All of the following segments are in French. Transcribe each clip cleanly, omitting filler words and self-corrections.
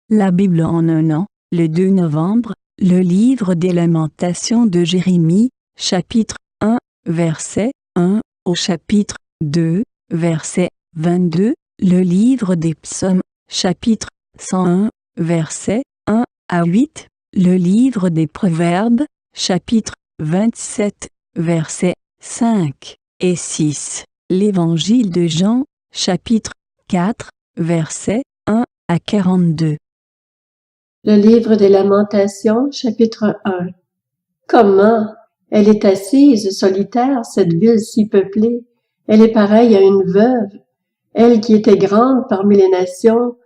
La Bible en un an, le 2 novembre, le livre des Lamentations de Jérémie, chapitre 1, verset 1 au chapitre 2, verset 22, le livre des Psaumes, chapitre 101, verset 1 à 8, le livre des Proverbes, chapitre 27, versets 5 et 6, l'évangile de Jean, chapitre 4, versets 1 à 42. Le livre des Lamentations, chapitre 1. Comment? Elle est assise, solitaire, cette ville si peuplée. Elle est pareille à une veuve. Elle qui était grande parmi les nations.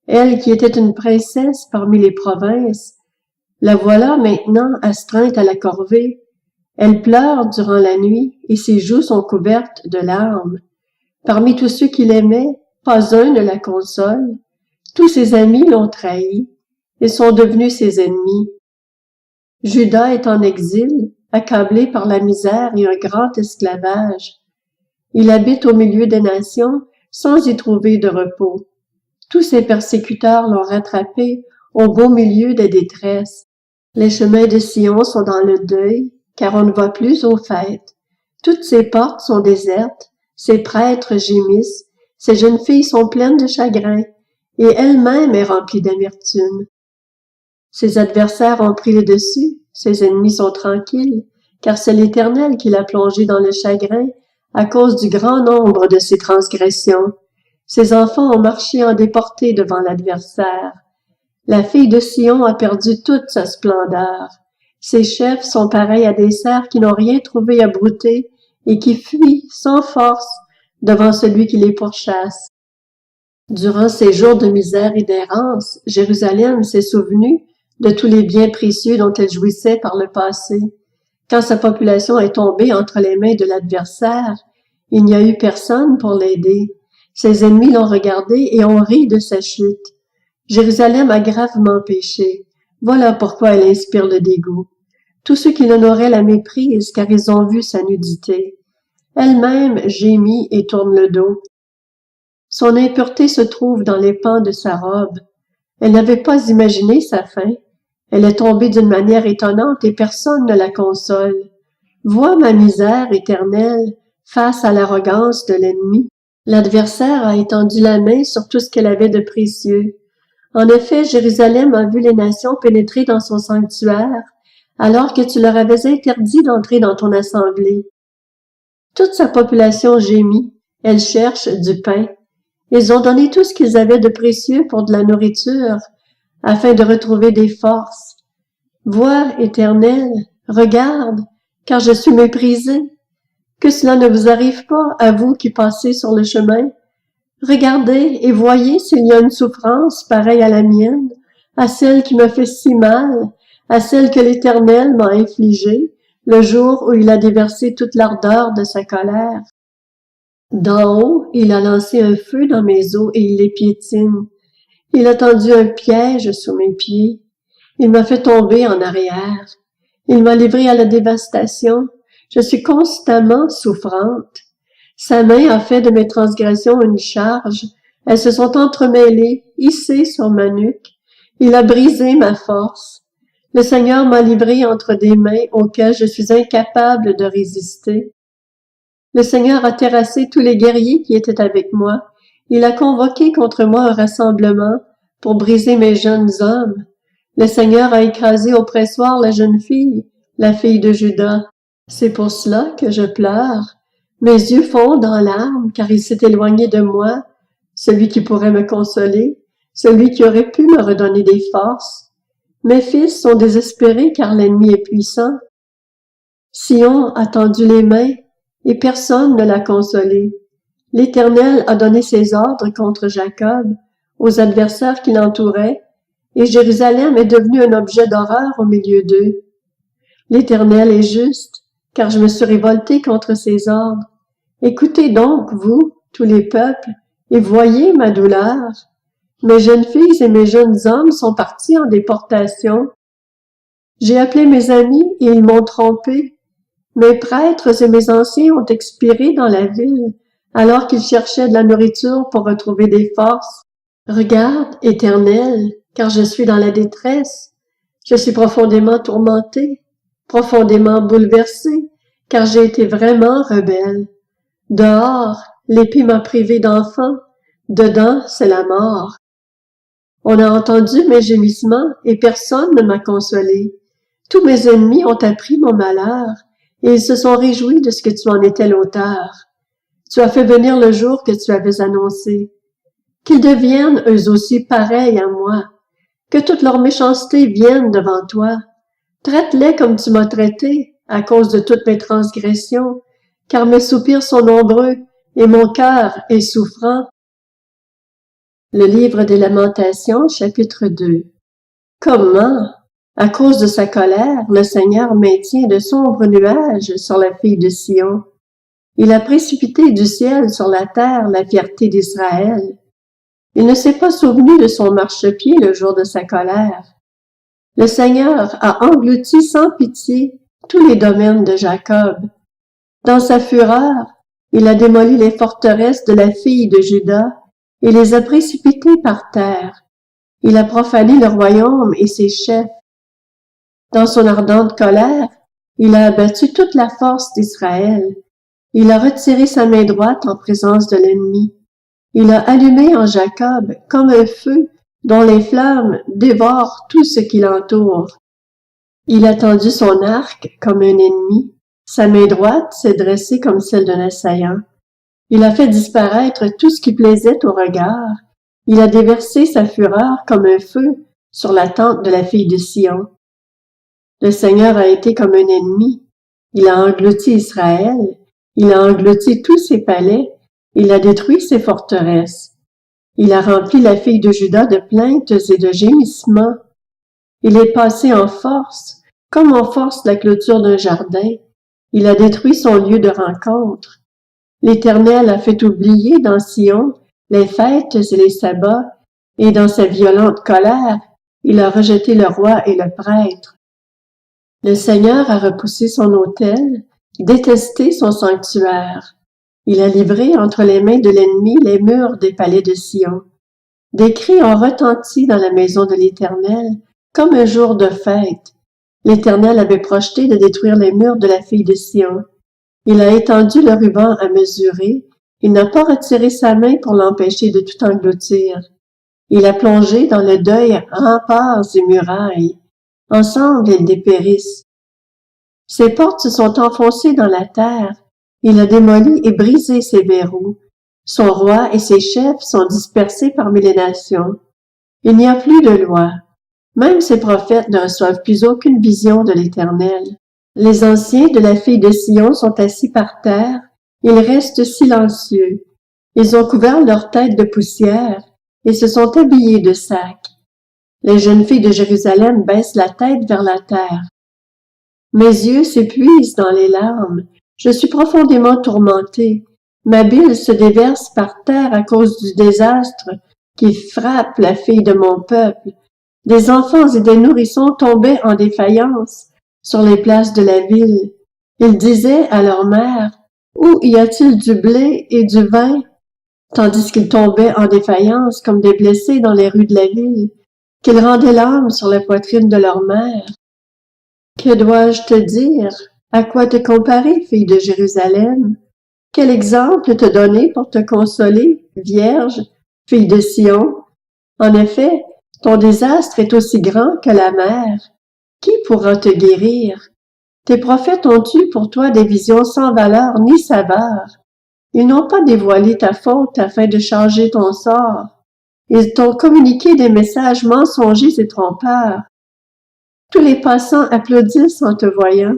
Elle qui était une princesse parmi les provinces. La voilà maintenant astreinte à la corvée. Elle pleure durant la nuit et ses joues sont couvertes de larmes. Parmi tous ceux qui l'aimaient, pas un ne la console. Tous ses amis l'ont trahie. Ils sont devenus ses ennemis. Juda est en exil, accablé par la misère et un grand esclavage. Il habite au milieu des nations sans y trouver de repos. Tous ses persécuteurs l'ont rattrapé au beau milieu des détresses. Les chemins de Sion sont dans le deuil, car on ne va plus aux fêtes. Toutes ses portes sont désertes, ses prêtres gémissent, ses jeunes filles sont pleines de chagrin, et elle-même est remplie d'amertume. Ses adversaires ont pris le dessus, ses ennemis sont tranquilles, car c'est l'Éternel qui l'a plongé dans le chagrin à cause du grand nombre de ses transgressions. Ses enfants ont marché en déportés devant l'adversaire. La fille de Sion a perdu toute sa splendeur. Ses chefs sont pareils à des cerfs qui n'ont rien trouvé à brouter et qui fuient sans force devant celui qui les pourchasse. Durant ces jours de misère et d'errance, Jérusalem s'est souvenue de tous les biens précieux dont elle jouissait par le passé. Quand sa population est tombée entre les mains de l'adversaire, il n'y a eu personne pour l'aider. Ses ennemis l'ont regardé et ont ri de sa chute. Jérusalem a gravement péché. Voilà pourquoi elle inspire le dégoût. Tous ceux qui l'honoraient la méprisent car ils ont vu sa nudité. Elle-même gémit et tourne le dos. Son impureté se trouve dans les pans de sa robe. Elle n'avait pas imaginé sa fin. Elle est tombée d'une manière étonnante et personne ne la console. Vois ma misère éternelle face à l'arrogance de l'ennemi. L'adversaire a étendu la main sur tout ce qu'elle avait de précieux. En effet, Jérusalem a vu les nations pénétrer dans son sanctuaire, alors que tu leur avais interdit d'entrer dans ton assemblée. Toute sa population gémit, elle cherche du pain. Ils ont donné tout ce qu'ils avaient de précieux pour de la nourriture, afin de retrouver des forces. Vois, Éternel, regarde, car je suis méprisé. Que cela ne vous arrive pas, à vous qui passez sur le chemin. Regardez et voyez s'il y a une souffrance pareille à la mienne, à celle qui me fait si mal, à celle que l'Éternel m'a infligée, le jour où il a déversé toute l'ardeur de sa colère. D'en haut, il a lancé un feu dans mes os et il les piétine. Il a tendu un piège sous mes pieds. Il m'a fait tomber en arrière. Il m'a livré à la dévastation. Je suis constamment souffrante. Sa main a fait de mes transgressions une charge. Elles se sont entremêlées, hissées sur ma nuque. Il a brisé ma force. Le Seigneur m'a livré entre des mains auxquelles je suis incapable de résister. Le Seigneur a terrassé tous les guerriers qui étaient avec moi. Il a convoqué contre moi un rassemblement pour briser mes jeunes hommes. Le Seigneur a écrasé au pressoir la jeune fille, la fille de Juda. C'est pour cela que je pleure. Mes yeux fondent en larmes, car il s'est éloigné de moi, celui qui pourrait me consoler, celui qui aurait pu me redonner des forces. Mes fils sont désespérés, car l'ennemi est puissant. Sion a tendu les mains, et personne ne l'a consolé. L'Éternel a donné ses ordres contre Jacob, aux adversaires qui l'entouraient, et Jérusalem est devenue un objet d'horreur au milieu d'eux. L'Éternel est juste, car je me suis révoltée contre ses ordres. Écoutez donc, vous, tous les peuples, et voyez ma douleur. Mes jeunes filles et mes jeunes hommes sont partis en déportation. J'ai appelé mes amis et ils m'ont trompé. Mes prêtres et mes anciens ont expiré dans la ville, alors qu'ils cherchaient de la nourriture pour retrouver des forces. Regarde, Éternel, car je suis dans la détresse. Je suis profondément tourmentée, profondément bouleversée, car j'ai été vraiment rebelle. Dehors, l'épée m'a privée d'enfant, dedans, c'est la mort. On a entendu mes gémissements et personne ne m'a consolé. Tous mes ennemis ont appris mon malheur et ils se sont réjouis de ce que tu en étais l'auteur. Tu as fait venir le jour que tu avais annoncé. Qu'ils deviennent eux aussi pareils à moi, que toute leur méchanceté vienne devant toi. Traite-les comme tu m'as traité, à cause de toutes mes transgressions, car mes soupirs sont nombreux et mon cœur est souffrant. Le livre des Lamentations, chapitre 2. Comment, à cause de sa colère, le Seigneur maintient de sombres nuages sur la fille de Sion. Il a précipité du ciel sur la terre la fierté d'Israël. Il ne s'est pas souvenu de son marchepied le jour de sa colère. Le Seigneur a englouti sans pitié tous les domaines de Jacob. Dans sa fureur, il a démoli les forteresses de la fille de Juda et les a précipitées par terre. Il a profané le royaume et ses chefs. Dans son ardente colère, il a abattu toute la force d'Israël. Il a retiré sa main droite en présence de l'ennemi. Il a allumé en Jacob comme un feu dont les flammes dévorent tout ce qui l'entoure. Il a tendu son arc comme un ennemi. Sa main droite s'est dressée comme celle d'un assaillant. Il a fait disparaître tout ce qui plaisait au regard. Il a déversé sa fureur comme un feu sur la tente de la fille de Sion. Le Seigneur a été comme un ennemi. Il a englouti Israël. Il a englouti tous ses palais. Il a détruit ses forteresses. Il a rempli la fille de Juda de plaintes et de gémissements. Il est passé en force, comme on force la clôture d'un jardin. Il a détruit son lieu de rencontre. L'Éternel a fait oublier dans Sion les fêtes et les sabbats, et dans sa violente colère, il a rejeté le roi et le prêtre. Le Seigneur a repoussé son autel, détesté son sanctuaire. Il a livré entre les mains de l'ennemi les murs des palais de Sion. Des cris ont retenti dans la maison de l'Éternel, comme un jour de fête. L'Éternel avait projeté de détruire les murs de la fille de Sion. Il a étendu le ruban à mesurer. Il n'a pas retiré sa main pour l'empêcher de tout engloutir. Il a plongé dans le deuil remparts et murailles. Ensemble, ils dépérissent. Ses portes se sont enfoncées dans la terre. Il a démoli et brisé ses verrous. Son roi et ses chefs sont dispersés parmi les nations. Il n'y a plus de loi. Même ses prophètes ne reçoivent plus aucune vision de l'Éternel. Les anciens de la fille de Sion sont assis par terre. Ils restent silencieux. Ils ont couvert leur tête de poussière et se sont habillés de sacs. Les jeunes filles de Jérusalem baissent la tête vers la terre. Mes yeux s'épuisent dans les larmes. Je suis profondément tourmentée. Ma bile se déverse par terre à cause du désastre qui frappe la fille de mon peuple. Des enfants et des nourrissons tombaient en défaillance sur les places de la ville. Ils disaient à leur mère, « Où y a-t-il du blé et du vin? » Tandis qu'ils tombaient en défaillance comme des blessés dans les rues de la ville, qu'ils rendaient l'âme sur la poitrine de leur mère. Que dois-je te dire? À quoi te comparer, fille de Jérusalem? Quel exemple te donner pour te consoler, vierge, fille de Sion? En effet, ton désastre est aussi grand que la mer. Qui pourra te guérir? Tes prophètes ont eu pour toi des visions sans valeur ni saveur. Ils n'ont pas dévoilé ta faute afin de changer ton sort. Ils t'ont communiqué des messages mensongers et trompeurs. Tous les passants applaudissent en te voyant.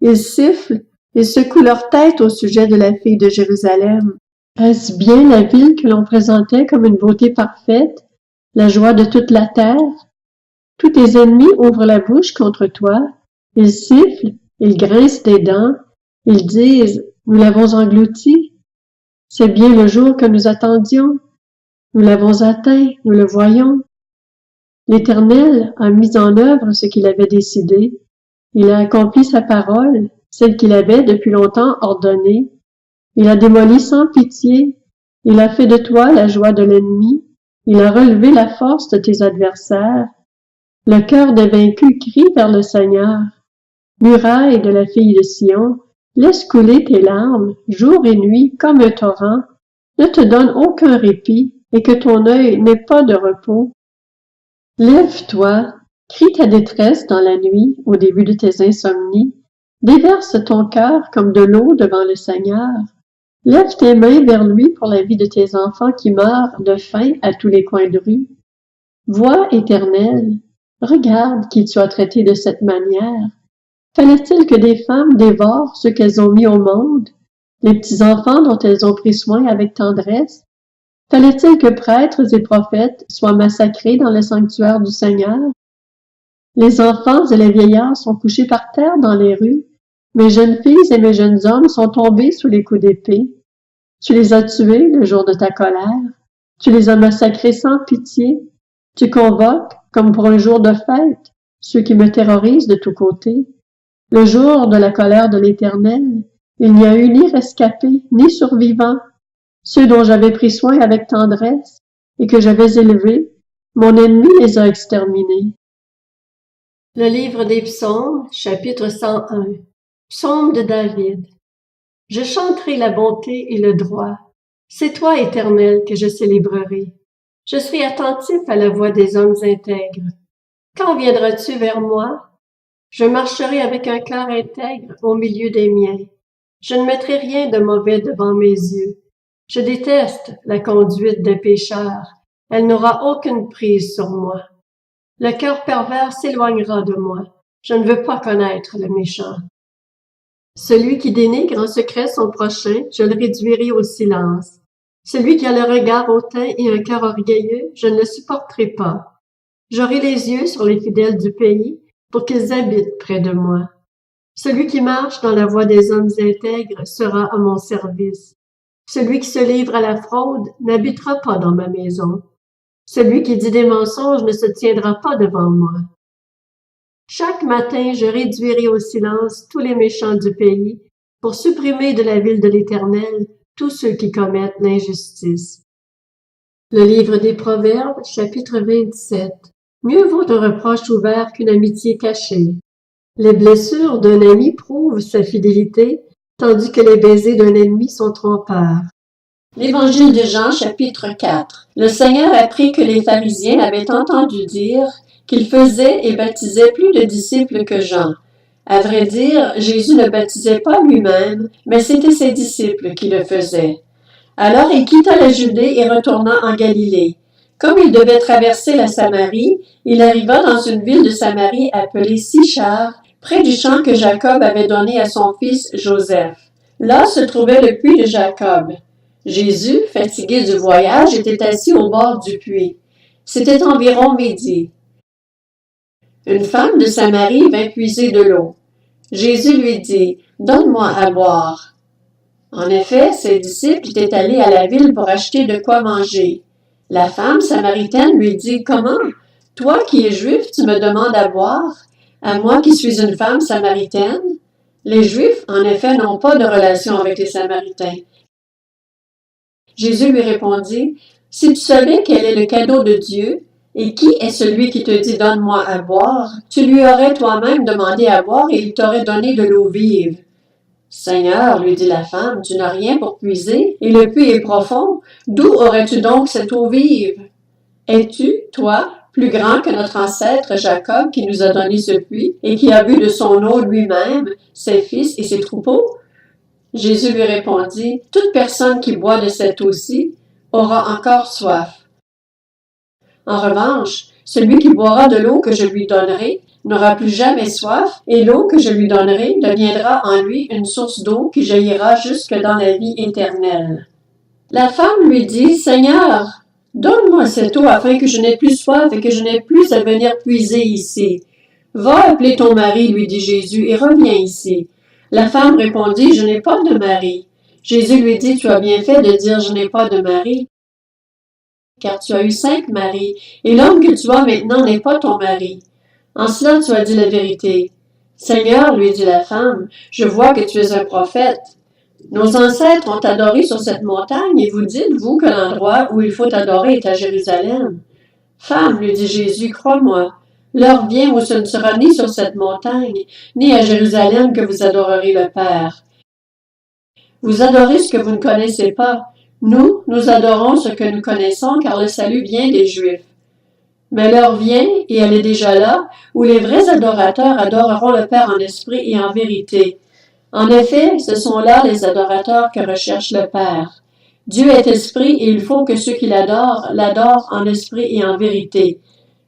Ils sifflent, ils secouent leur tête au sujet de la fille de Jérusalem. Est-ce bien la ville que l'on présentait comme une beauté parfaite, la joie de toute la terre? Tous tes ennemis ouvrent la bouche contre toi. Ils sifflent, ils grincent des dents. Ils disent, nous l'avons englouti. C'est bien le jour que nous attendions. Nous l'avons atteint, nous le voyons. L'Éternel a mis en œuvre ce qu'il avait décidé. Il a accompli sa parole, celle qu'il avait depuis longtemps ordonnée. Il a démoli sans pitié. Il a fait de toi la joie de l'ennemi. Il a relevé la force de tes adversaires. Le cœur des vaincus crie vers le Seigneur. Muraille de la fille de Sion, laisse couler tes larmes, jour et nuit, comme un torrent. Ne te donne aucun répit, et que ton œil n'ait pas de repos. Lève-toi, crie ta détresse dans la nuit, au début de tes insomnies. Déverse ton cœur comme de l'eau devant le Seigneur. Lève tes mains vers lui pour la vie de tes enfants qui meurent de faim à tous les coins de rue. Vois, Éternel, regarde qu'ils soient traités de cette manière. Fallait-il que des femmes dévorent ceux qu'elles ont mis au monde, les petits-enfants dont elles ont pris soin avec tendresse? Fallait-il que prêtres et prophètes soient massacrés dans le sanctuaire du Seigneur? Les enfants et les vieillards sont couchés par terre dans les rues. Mes jeunes filles et mes jeunes hommes sont tombés sous les coups d'épée. Tu les as tués le jour de ta colère. Tu les as massacrés sans pitié. Tu convoques, comme pour un jour de fête, ceux qui me terrorisent de tous côtés. Le jour de la colère de l'Éternel, il n'y a eu ni rescapé, ni survivant. Ceux dont j'avais pris soin avec tendresse et que j'avais élevés, mon ennemi les a exterminés. Le livre des Psaumes, chapitre 101. Psaume de David. Je chanterai la bonté et le droit. C'est toi, Éternel, que je célébrerai. Je serai attentif à la voix des hommes intègres. Quand viendras-tu vers moi? Je marcherai avec un cœur intègre au milieu des miens. Je ne mettrai rien de mauvais devant mes yeux. Je déteste la conduite des pécheurs. Elle n'aura aucune prise sur moi. Le cœur pervers s'éloignera de moi. Je ne veux pas connaître le méchant. Celui qui dénigre en secret son prochain, je le réduirai au silence. Celui qui a le regard hautain et un cœur orgueilleux, je ne le supporterai pas. J'aurai les yeux sur les fidèles du pays pour qu'ils habitent près de moi. Celui qui marche dans la voie des hommes intègres sera à mon service. Celui qui se livre à la fraude n'habitera pas dans ma maison. Celui qui dit des mensonges ne se tiendra pas devant moi. Chaque matin, je réduirai au silence tous les méchants du pays pour supprimer de la ville de l'Éternel tous ceux qui commettent l'injustice. Le livre des Proverbes, chapitre 27. Mieux vaut un reproche ouvert qu'une amitié cachée. Les blessures d'un ami prouvent sa fidélité, tandis que les baisers d'un ennemi sont trompeurs. L'Évangile de Jean, chapitre 4. Le Seigneur apprit que les pharisiens avaient entendu dire qu'il faisait et baptisait plus de disciples que Jean. À vrai dire, Jésus ne baptisait pas lui-même, mais c'étaient ses disciples qui le faisaient. Alors il quitta la Judée et retourna en Galilée. Comme il devait traverser la Samarie, il arriva dans une ville de Samarie appelée Sichar, près du champ que Jacob avait donné à son fils Joseph. Là se trouvait le puits de Jacob. Jésus, fatigué du voyage, était assis au bord du puits. C'était environ midi. Une femme de Samarie vint puiser de l'eau. Jésus lui dit, « Donne-moi à boire. » En effet, ses disciples étaient allés à la ville pour acheter de quoi manger. La femme samaritaine lui dit, « Comment? Toi qui es juif, tu me demandes à boire? À moi qui suis une femme samaritaine? » Les Juifs, en effet, n'ont pas de relation avec les Samaritains. Jésus lui répondit, « Si tu savais quel est le cadeau de Dieu, et qui est celui qui te dit « Donne-moi à boire », tu lui aurais toi-même demandé à boire et il t'aurait donné de l'eau vive. « Seigneur, lui dit la femme, tu n'as rien pour puiser, et le puits est profond. D'où aurais-tu donc cette eau vive? Es-tu, toi, plus grand que notre ancêtre Jacob qui nous a donné ce puits et qui a bu de son eau lui-même, ses fils et ses troupeaux? » Jésus lui répondit, « Toute personne qui boit de cette eau-ci aura encore soif. En revanche, celui qui boira de l'eau que je lui donnerai n'aura plus jamais soif, et l'eau que je lui donnerai deviendra en lui une source d'eau qui jaillira jusque dans la vie éternelle. » La femme lui dit, « Seigneur, donne-moi cette eau afin que je n'ai plus soif et que je n'ai plus à venir puiser ici. Va appeler ton mari, lui dit Jésus, et reviens ici. » La femme répondit, « Je n'ai pas de mari. » Jésus lui dit, « Tu as bien fait de dire, je n'ai pas de mari, car tu as eu 5 maris, et l'homme que tu as maintenant n'est pas ton mari. En cela tu as dit la vérité. » Seigneur, lui dit la femme, « Je vois que tu es un prophète. Nos ancêtres ont adoré sur cette montagne et vous dites, vous, que l'endroit où il faut adorer est à Jérusalem. Femme, lui dit Jésus, crois-moi, l'heure vient où ce ne sera ni sur cette montagne, ni à Jérusalem que vous adorerez le Père. Vous adorez ce que vous ne connaissez pas. Nous adorons ce que nous connaissons, car le salut vient des Juifs. Mais l'heure vient, et elle est déjà là, où les vrais adorateurs adoreront le Père en esprit et en vérité. En effet, ce sont là les adorateurs que recherche le Père. Dieu est esprit et il faut que ceux qui l'adorent en esprit et en vérité.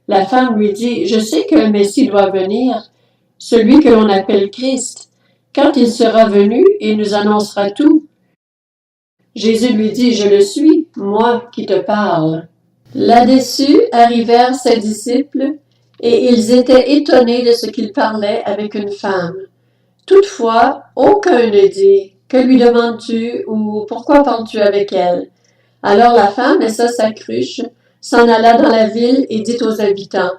La femme lui dit, je sais que le Messie doit venir, celui que l'on appelle Christ. Quand il sera venu, il nous annoncera tout. Jésus lui dit, je le suis, moi qui te parle. Là-dessus arrivèrent ses disciples, et ils étaient étonnés de ce qu'il parlait avec une femme. Toutefois, aucun ne dit, que lui demandes-tu ou pourquoi parles-tu avec elle? Alors la femme laissa sa cruche, s'en alla dans la ville et dit aux habitants,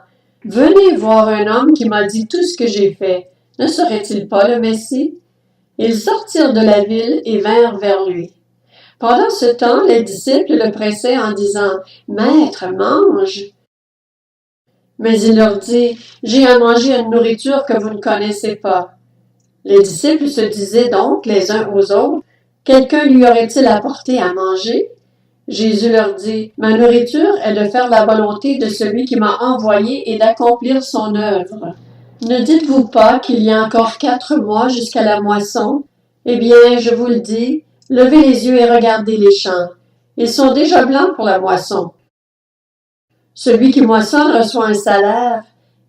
venez voir un homme qui m'a dit tout ce que j'ai fait. Ne serait-il pas le Messie? Ils sortirent de la ville et vinrent vers lui. Pendant ce temps, les disciples le pressaient en disant, Maître, mange. Mais il leur dit, j'ai à manger une nourriture que vous ne connaissez pas. Les disciples se disaient donc les uns aux autres, quelqu'un lui aurait-il apporté à manger? Jésus leur dit, ma nourriture est de faire la volonté de celui qui m'a envoyé et d'accomplir son œuvre. Ne dites-vous pas qu'il y a encore 4 mois jusqu'à la moisson? Eh bien, je vous le dis, levez les yeux et regardez les champs. Ils sont déjà blancs pour la moisson. Celui qui moissonne reçoit un salaire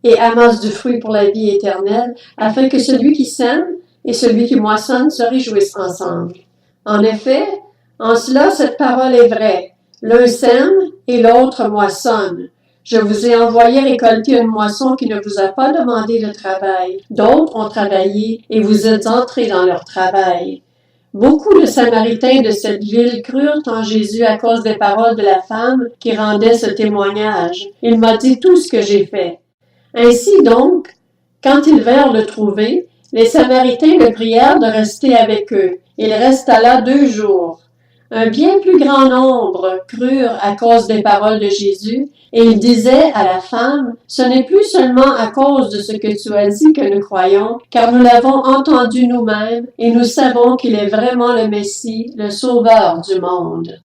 et amasse du fruit pour la vie éternelle, afin que celui qui sème et celui qui moissonne se réjouissent ensemble. En effet, en cela cette parole est vraie. L'un sème et l'autre moissonne. Je vous ai envoyé récolter une moisson qui ne vous a pas demandé de travail. D'autres ont travaillé et vous êtes entrés dans leur travail. Beaucoup de Samaritains de cette ville crurent en Jésus à cause des paroles de la femme qui rendait ce témoignage. Il m'a dit tout ce que j'ai fait. Ainsi donc, quand ils vinrent le trouver, les Samaritains le prièrent de rester avec eux. Il resta là 2 jours. Un bien plus grand nombre crurent à cause des paroles de Jésus, et il disait à la femme, « Ce n'est plus seulement à cause de ce que tu as dit que nous croyons, car nous l'avons entendu nous-mêmes, et nous savons qu'il est vraiment le Messie, le Sauveur du monde. »